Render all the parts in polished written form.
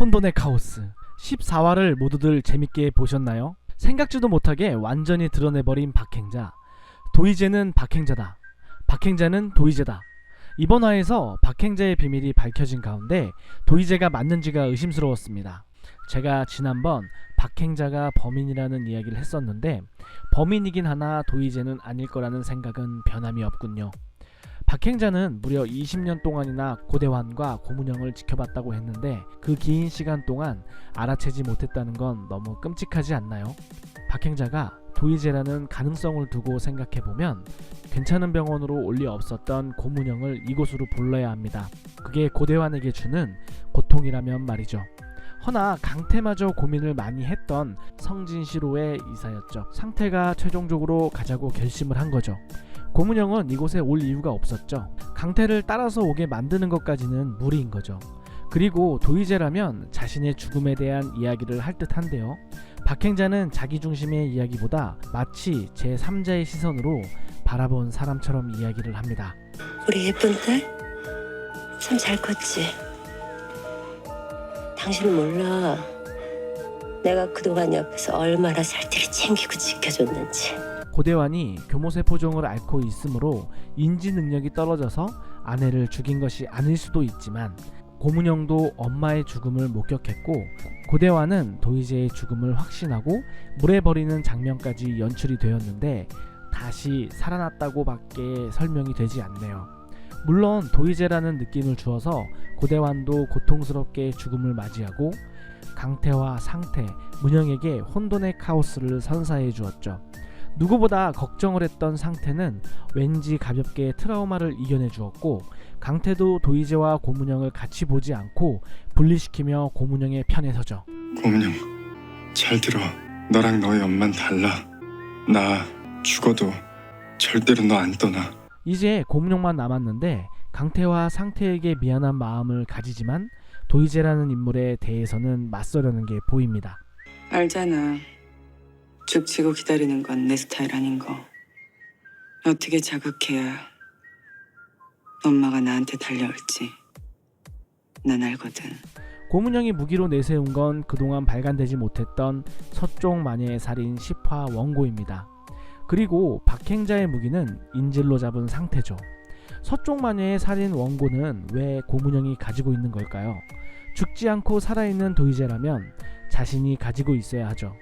혼돈의 카오스. 14화를 모두들 재밌게 보셨나요? 생각지도 못하게 완전히 드러내버린 박행자. 도희재는 박행자다. 박행자는 도희재다. 이번 화에서 박행자의 비밀이 밝혀진 가운데 도희재가 맞는지가 의심스러웠습니다. 제가 지난번 박행자가 범인이라는 이야기를 했었는데 범인이긴 하나 도희재는 아닐 거라는 생각은 변함이 없군요. 박행자는 무려 20년 동안이나 고대환과 고문영을 지켜봤다고 했는데 그 긴 시간 동안 알아채지 못했다는 건 너무 끔찍하지 않나요? 박행자가 도희재라는 가능성을 두고 생각해보면 괜찮은 병원으로 올 리 없었던 고문영을 이곳으로 불러야 합니다. 그게 고대환에게 주는 고통이라면 말이죠. 허나 강태마저 고민을 많이 했던 성진시로의 이사였죠. 상태가 최종적으로 가자고 결심을 한 거죠. 고문영은 이곳에 올 이유가 없었죠. 강태를 따라서 오게 만드는 것까지는 무리인 거죠. 그리고 도희재라면 자신의 죽음에 대한 이야기를 할 듯한데요. 박행자는 자기중심의 이야기보다 마치 제3자의 시선으로 바라본 사람처럼 이야기를 합니다. 우리 예쁜 딸? 참 잘 컸지. 당신은 몰라. 내가 그동안 옆에서 얼마나 살뜰히 챙기고 지켜줬는지. 고대환이 교모세포종을 앓고 있으므로 인지 능력이 떨어져서 아내를 죽인 것이 아닐 수도 있지만 고문영도 엄마의 죽음을 목격했고 고대환은 도희재의 죽음을 확신하고 물에 버리는 장면까지 연출이 되었는데 다시 살아났다고 밖에 설명이 되지 않네요. 물론 도희재라는 느낌을 주어서 고대환도 고통스럽게 죽음을 맞이하고 강태와 상태, 문영에게 혼돈의 카오스를 선사해 주었죠. 누구보다 걱정을 했던 상태는 왠지 가볍게 트라우마를 이겨내 주었고 강태도 도희재와 고문영을 같이 보지 않고 분리시키며 고문영의 편에 서죠. 고문영, 잘 들어. 너랑 너희 엄만 달라. 나 죽어도 절대로 너 안 떠나. 이제 고문영만 남았는데 강태와 상태에게 미안한 마음을 가지지만 도희재라는 인물에 대해서는 맞서려는 게 보입니다. 알잖아. 죽치고 기다리는 건 내 스타일 아닌 거. 어떻게 자극해야 엄마가 나한테 달려올지 난 알거든. 고문영이 무기로 내세운 건 그동안 발간되지 못했던 서쪽 마녀의 살인 10화 원고입니다. 그리고 박행자의 무기는 인질로 잡은 상태죠. 서쪽 마녀의 살인 원고는 왜 고문영이 가지고 있는 걸까요? 죽지 않고 살아있는 도희재라면 자신이 가지고 있어야 하죠.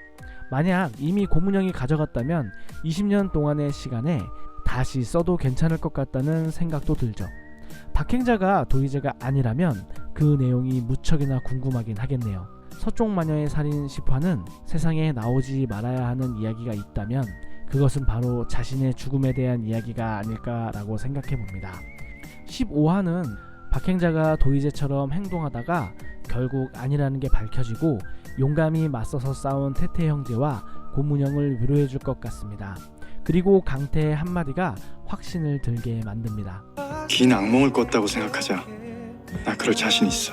만약 이미 고문영이 가져갔다면 20년 동안의 시간에 다시 써도 괜찮을 것 같다는 생각도 들죠. 박행자가 도희재가 아니라면 그 내용이 무척이나 궁금하긴 하겠네요. 서쪽 마녀의 살인 10화는 세상에 나오지 말아야 하는 이야기가 있다면 그것은 바로 자신의 죽음에 대한 이야기가 아닐까라고 생각해봅니다. 15화는 박행자가 도희재처럼 행동하다가 결국 아니라는 게 밝혀지고 용감히 맞서서 싸운 태태 형제와 고문영을 위로해줄 것 같습니다. 그리고 강태의 한마디가 확신을 들게 만듭니다. 긴 악몽을 꿨다고 생각하자. 나 그럴 자신 있어.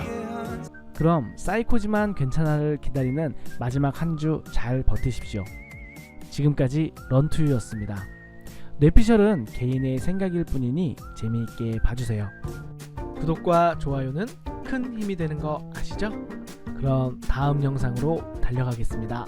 그럼 사이코지만 괜찮아를 기다리는 마지막 한 주 잘 버티십시오. 지금까지 런투유였습니다. 뇌피셜은 개인의 생각일 뿐이니 재미있게 봐주세요. 구독과 좋아요는 큰 힘이 되는 거 아시죠? 그럼 다음 영상으로 달려가겠습니다.